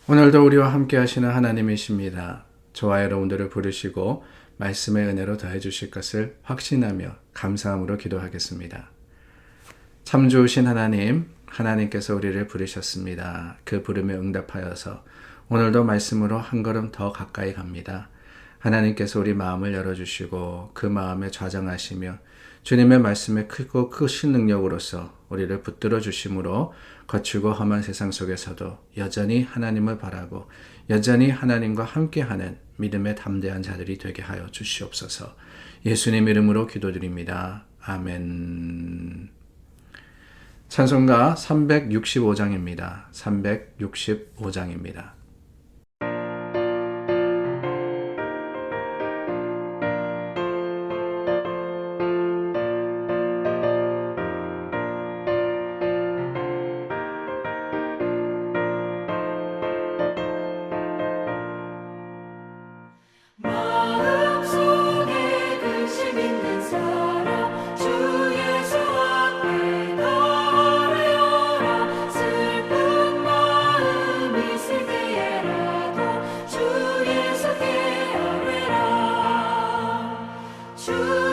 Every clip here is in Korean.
오늘도 우리와 함께 하시는 하나님이십니다. 저와 여러분들을 부르시고 말씀의 은혜로 더해 주실 것을 확신하며 감사함으로 기도하겠습니다. 참 좋으신 하나님, 하나님께서 우리를 부르셨습니다. 그 부름에 응답하여서 오늘도 말씀으로 한 걸음 더 가까이 갑니다. 하나님께서 우리 마음을 열어주시고 그 마음에 좌정하시며 주님의 말씀에 크고 크신 능력으로서 우리를 붙들어 주심으로 거칠고 험한 세상 속에서도 여전히 하나님을 바라고 여전히 하나님과 함께하는 믿음의 담대한 자들이 되게 하여 주시옵소서. 예수님 이름으로 기도드립니다. 아멘. 찬송가 365장입니다. 365장입니다. 마음속에 근심 있는 사람 주 예수 앞에 나아가라. 슬픈 마음 있을 때에라도 주 예수께 아뢰라. 주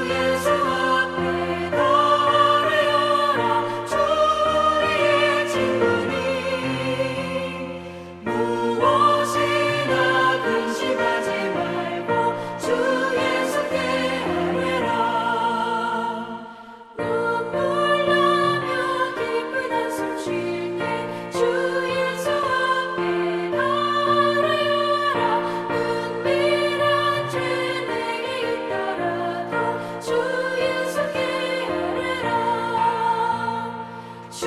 예수 앞에 나아가라. 주 우리의 친구니 무엇이나 근심하지 말고 주 예수께 아뢰라. 눈물 나며 깊은 한숨 쉴 때 주 예수 앞에 나아가라. 은밀한 죄 내게 있더라도 주 예수께 아뢰라. 주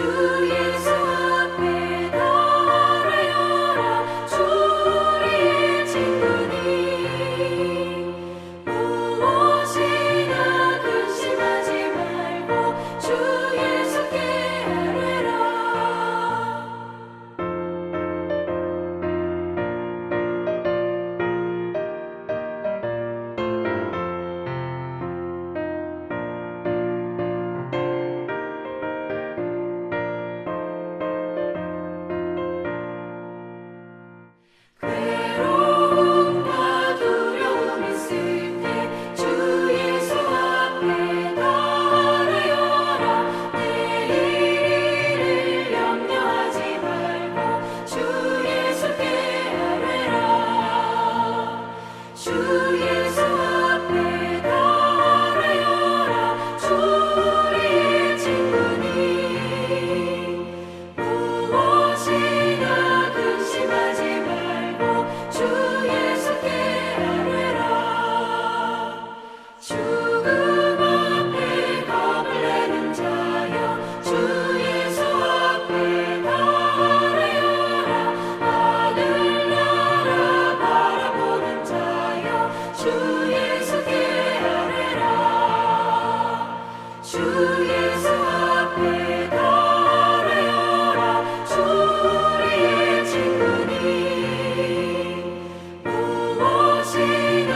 예수 앞에 나아가라. 주 우리의 친구니 무엇이나 근심하지 말고 주 예수께 아뢰라. 괴로움과 두려움 있을 때 주 예수 앞에 나아가라. 내일 일을 염려하지 말고 주 예수께 아뢰라. 주 예수 앞에 나아가라. 주 우리의 친구니 무엇이나 근심하지 말고 주 예수께 아뢰라. 죽음 앞에 겁을 내는 자여 주 예수 앞에 나아가라. 하늘나라 바라보는 자여 주 예수께 아뢰라. 주 예수 앞에 나아가라. 주 우리의 친구니 무엇이나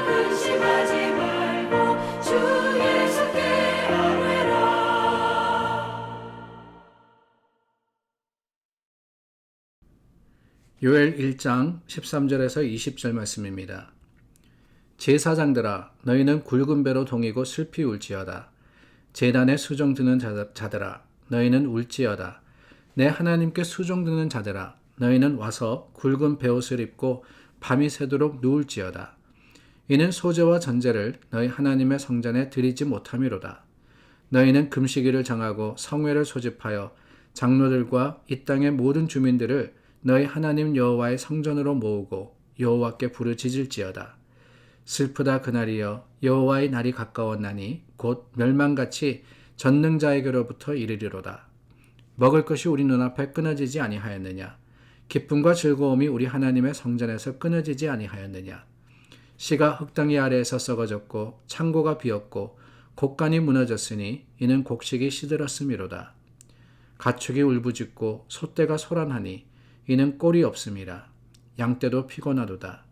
근심하지 말고 주 예수께 아뢰라. 요엘 1장 13절에서 20절 말씀입니다. 제사장들아 너희는 굵은 배로 동이고 슬피 울지어다. 제단에 수종 드는 자들아 너희는 울지어다. 내 하나님께 수종 드는 자들아 너희는 와서 굵은 베옷을 입고 밤이 새도록 누울지어다. 이는 소제와 전제를 너희 하나님의 성전에 드리지 못함이로다. 너희는 금식일을 정하고 성회를 소집하여 장로들과 이 땅의 모든 주민들을 너희 하나님 여호와의 성전으로 모으고 여호와께 부르짖을지어다. 슬프다 그날이여 여호와의 날이 가까웠나니 곧 멸망같이 전능자에게로부터 이르리로다. 먹을 것이 우리 눈앞에 끊어지지 아니하였느냐? 기쁨과 즐거움이 우리 하나님의 성전에서 끊어지지 아니하였느냐? 씨가 흙덩이 아래에서 썩어졌고 창고가 비었고 곡간이 무너졌으니 이는 곡식이 시들었음이로다. 가축이 울부짖고 소떼가 소란하니 이는 꼴이 없음이라. 양떼도 피곤하도다.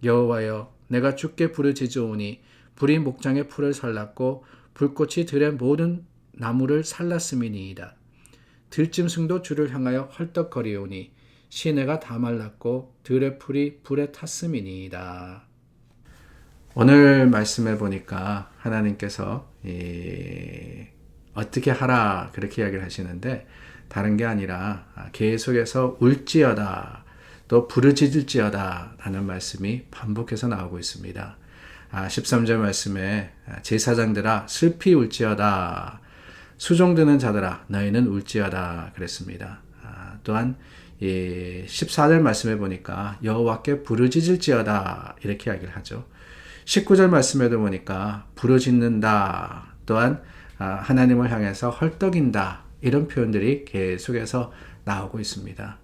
여호와여 내가 주께 부르짖으오니 불이 목장의 풀을 살랐고 불꽃이 들의 모든 나무를 살랐음이니이다. 들짐승도 주를 향하여 헐떡거리오니 시내가 다 말랐고 들의 풀이 불에 탔음이니이다. 오늘 말씀해 보니까 하나님께서 어떻게 하라 그렇게 이야기를 하시는데 다른 게 아니라 계속해서 울지어다 또 부르짖을지어다 라는 말씀이 반복해서 나오고 있습니다. 13절 말씀에 제사장들아 슬피 울지어다 수종드는 자들아 너희는 울지어다 그랬습니다. 또한 14절 말씀에 보니까 여호와께 부르짖을지어다 이렇게 이야기를 하죠. 19절 말씀에도 보니까 부르짖는다 또한 하나님을 향해서 헐떡인다 이런 표현들이 계속해서 나오고 있습니다.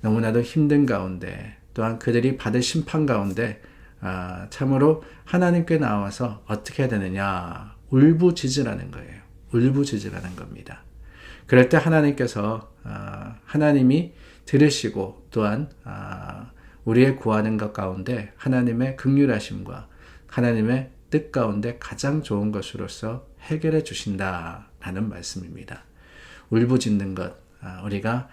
너무나도 힘든 가운데 또한 그들이 받을 심판 가운데 참으로 하나님께 나와서 어떻게 해야 되느냐 울부짖으라는 거예요. 울부짖으라는 겁니다. 그럴 때 하나님께서 하나님이 들으시고 또한 우리의 구하는 것 가운데 하나님의 긍휼하심과 하나님의 뜻 가운데 가장 좋은 것으로서 해결해 주신다라는 말씀입니다. 울부짖는 것 우리가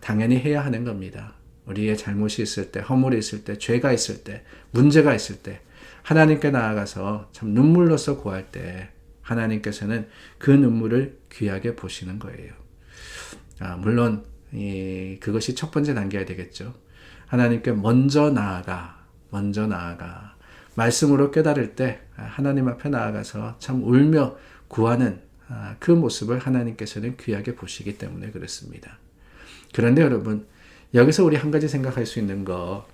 당연히 해야 하는 겁니다. 우리의 잘못이 있을 때, 허물이 있을 때, 죄가 있을 때, 문제가 있을 때 하나님께 나아가서 참 눈물로서 구할 때 하나님께서는 그 눈물을 귀하게 보시는 거예요. 물론 그것이 첫 번째 단계가 되겠죠. 하나님께 먼저 나아가 말씀으로 깨달을 때 하나님 앞에 나아가서 참 울며 구하는 그 모습을 하나님께서는 귀하게 보시기 때문에 그렇습니다. 그런데 여러분 여기서 우리 한 가지 생각할 수 있는 거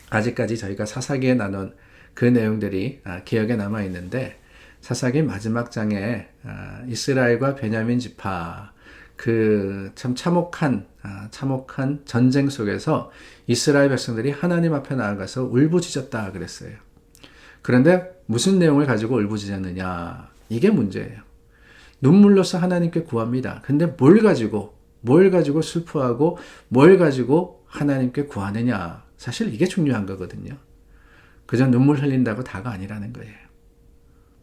아직까지 저희가 사사기에 나눈 그 내용들이 기억에 남아 있는데 사사기 마지막 장에 이스라엘과 베냐민 지파 그 참 참혹한 전쟁 속에서 이스라엘 백성들이 하나님 앞에 나아가서 울부짖었다 그랬어요. 그런데 무슨 내용을 가지고 울부짖었느냐 이게 문제예요. 눈물로서 하나님께 구합니다. 근데 뭘 가지고 슬퍼하고 뭘 가지고 하나님께 구하느냐 사실 이게 중요한 거거든요. 그저 눈물 흘린다고 다가 아니라는 거예요.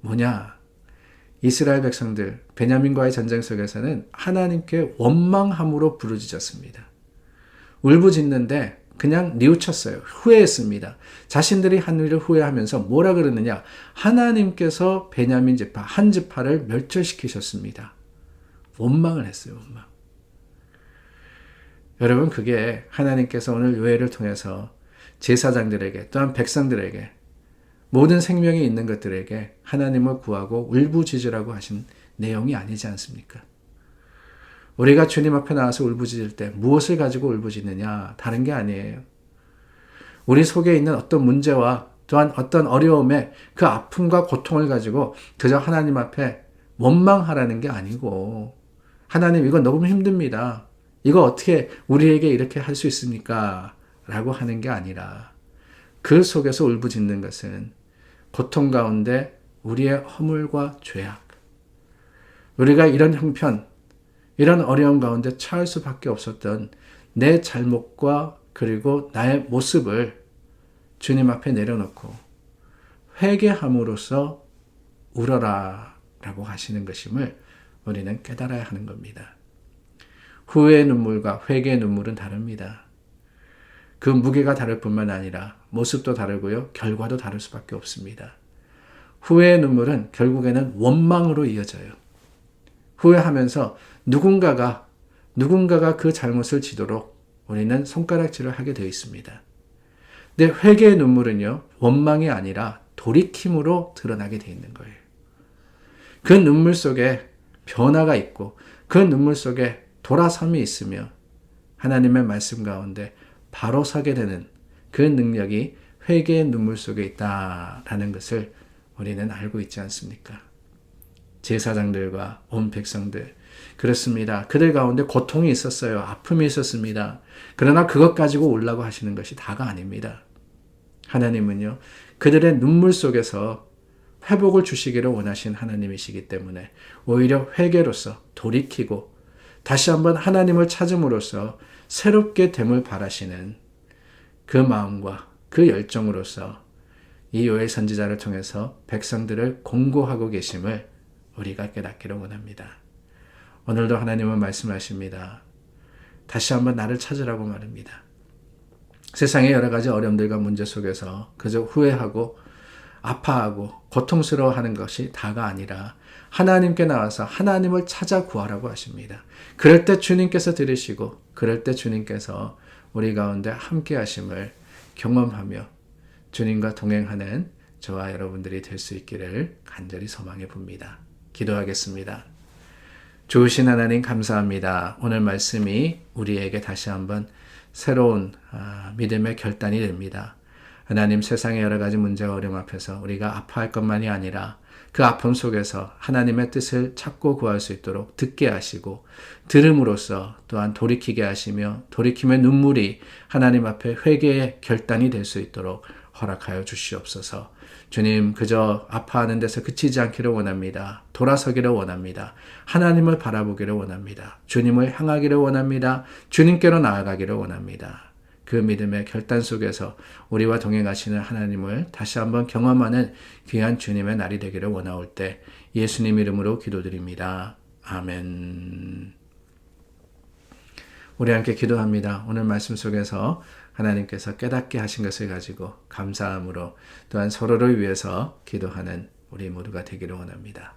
뭐냐? 이스라엘 백성들 베냐민과의 전쟁 속에서는 하나님께 원망함으로 부르짖었습니다. 울부짖는데 그냥 뉘우쳤어요. 후회했습니다. 자신들이 한 일을 후회하면서 뭐라 그러느냐? 하나님께서 베냐민 지파 한 지파를 멸절시키셨습니다. 원망을 했어요. 원망. 여러분 그게 하나님께서 오늘 요엘을 통해서 제사장들에게 또한 백성들에게 모든 생명이 있는 것들에게 하나님을 구하고 울부짖으라고 하신 내용이 아니지 않습니까? 우리가 주님 앞에 나와서 울부짖을 때 무엇을 가지고 울부짖느냐? 다른 게 아니에요. 우리 속에 있는 어떤 문제와 또한 어떤 어려움에 그 아픔과 고통을 가지고 그저 하나님 앞에 원망하라는 게 아니고 하나님 이거 너무 힘듭니다. 이거 어떻게 우리에게 이렇게 할 수 있습니까? 라고 하는 게 아니라 그 속에서 울부짖는 것은 고통 가운데 우리의 허물과 죄악 우리가 이런 형편 이런 어려움 가운데 처할 수밖에 없었던 내 잘못과 그리고 나의 모습을 주님 앞에 내려놓고 회개함으로써 울어라 라고 하시는 것임을 우리는 깨달아야 하는 겁니다. 후회의 눈물과 회개의 눈물은 다릅니다. 그 무게가 다를 뿐만 아니라 모습도 다르고요. 결과도 다를 수밖에 없습니다. 후회의 눈물은 결국에는 원망으로 이어져요. 후회하면서 누군가가 그 잘못을 지도록 우리는 손가락질을 하게 되어 있습니다. 근데 회개의 눈물은요. 원망이 아니라 돌이킴으로 드러나게 되어 있는 거예요. 그 눈물 속에 변화가 있고 그 눈물 속에 돌아섬이 있으며 하나님의 말씀 가운데 바로 서게 되는 그 능력이 회개의 눈물 속에 있다라는 것을 우리는 알고 있지 않습니까? 제사장들과 온 백성들 그렇습니다. 그들 가운데 고통이 있었어요. 아픔이 있었습니다. 그러나 그것 가지고 울라고 하시는 것이 다가 아닙니다. 하나님은요. 그들의 눈물 속에서 회복을 주시기를 원하신 하나님이시기 때문에 오히려 회개로서 돌이키고 다시 한번 하나님을 찾음으로써 새롭게 됨을 바라시는 그 마음과 그 열정으로서 이 요엘 선지자를 통해서 백성들을 공고하고 계심을 우리가 깨닫기를 원합니다. 오늘도 하나님은 말씀하십니다. 다시 한번 나를 찾으라고 말입니다. 세상의 여러 가지 어려움들과 문제 속에서 그저 후회하고 아파하고 고통스러워하는 것이 다가 아니라 하나님께 나와서 하나님을 찾아 구하라고 하십니다. 그럴 때 주님께서 들으시고 그럴 때 주님께서 우리 가운데 함께 하심을 경험하며 주님과 동행하는 저와 여러분들이 될 수 있기를 간절히 소망해 봅니다. 기도하겠습니다. 좋으신 하나님 감사합니다. 오늘 말씀이 우리에게 다시 한번 새로운 믿음의 결단이 됩니다. 하나님, 세상의 여러 가지 문제와 어려움 앞에서 우리가 아파할 것만이 아니라 그 아픔 속에서 하나님의 뜻을 찾고 구할 수 있도록 듣게 하시고 들음으로써 또한 돌이키게 하시며 돌이킴의 눈물이 하나님 앞에 회개의 결단이 될 수 있도록 허락하여 주시옵소서. 주님, 그저 아파하는 데서 그치지 않기를 원합니다. 돌아서기를 원합니다. 하나님을 바라보기를 원합니다. 주님을 향하기를 원합니다. 주님께로 나아가기를 원합니다. 그 믿음의 결단 속에서 우리와 동행하시는 하나님을 다시 한번 경험하는 귀한 주님의 날이 되기를 원하올 때 예수님 이름으로 기도드립니다. 아멘. 우리 함께 기도합니다. 오늘 말씀 속에서 하나님께서 깨닫게 하신 것을 가지고 감사함으로 또한 서로를 위해서 기도하는 우리 모두가 되기를 원합니다.